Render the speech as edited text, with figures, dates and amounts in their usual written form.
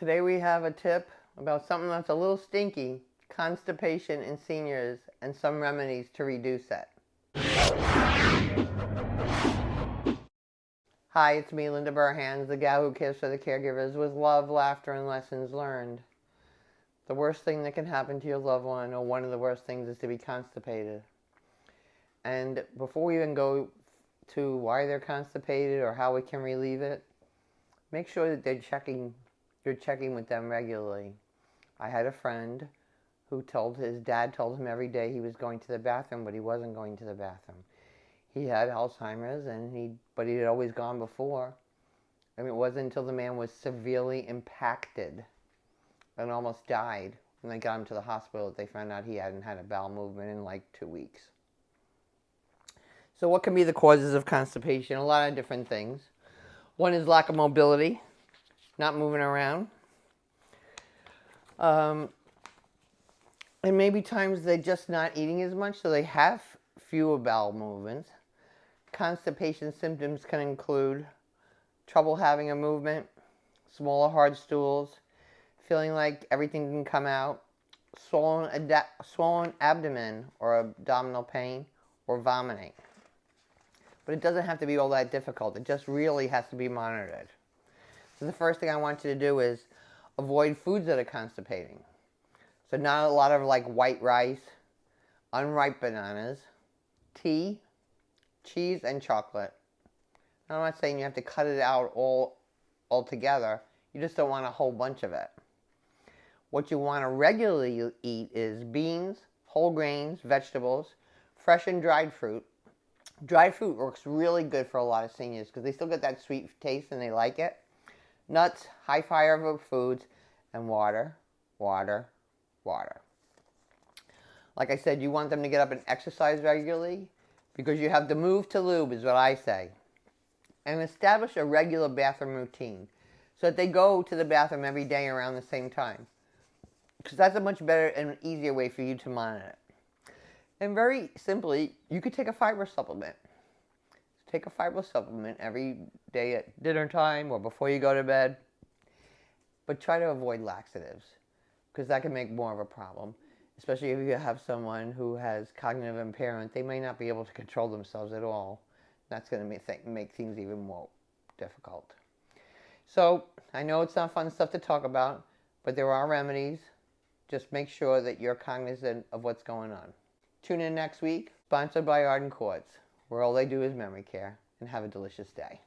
Today we have a tip about something that's a little stinky, constipation in seniors, and some remedies to reduce it. Hi, it's me, Linda Burhans, the gal who cares for the caregivers with love, laughter, and lessons learned. The worst thing that can happen to your loved one, or one of the worst things, is to be constipated. And before we even go to why they're constipated or how we can relieve it, make sure that you're checking with them regularly. I had a friend who his dad told him every day he was going to the bathroom, but he wasn't going to the bathroom. He had Alzheimer's, but he had always gone before. And it wasn't until the man was severely impacted and almost died when they got him to the hospital that they found out he hadn't had a bowel movement in like 2 weeks. So what can be the causes of constipation? A lot of different things. One is lack of mobility, not moving around. And maybe times they're just not eating as much, so they have fewer bowel movements. Constipation symptoms can include trouble having a movement, smaller hard stools, feeling like everything can come out, swollen abdomen or abdominal pain, or vomiting. But it doesn't have to be all that difficult. It just really has to be monitored. So the first thing I want you to do is avoid foods that are constipating. So not a lot of like white rice, unripe bananas, tea, cheese, and chocolate. I'm not saying you have to cut it out all together. You just don't want a whole bunch of it. What you want to regularly eat is beans, whole grains, vegetables, fresh and dried fruit. Dried fruit works really good for a lot of seniors because they still get that sweet taste and they like it. Nuts, high fiber foods, and water, water, water. Like I said, you want them to get up and exercise regularly because you have to move to lube, is what I say. And establish a regular bathroom routine so that they go to the bathroom every day around the same time. Because that's a much better and easier way for you to monitor it. And very simply, you could take a fiber supplement. Take a fiber supplement every day at dinner time or before you go to bed. But try to avoid laxatives because that can make more of a problem. Especially if you have someone who has cognitive impairment, they may not be able to control themselves at all. That's going to make things even more difficult. So, I know it's not fun stuff to talk about, but there are remedies. Just make sure that you're cognizant of what's going on. Tune in next week, sponsored by Arden Courts, where all they do is memory care, and have a delicious day.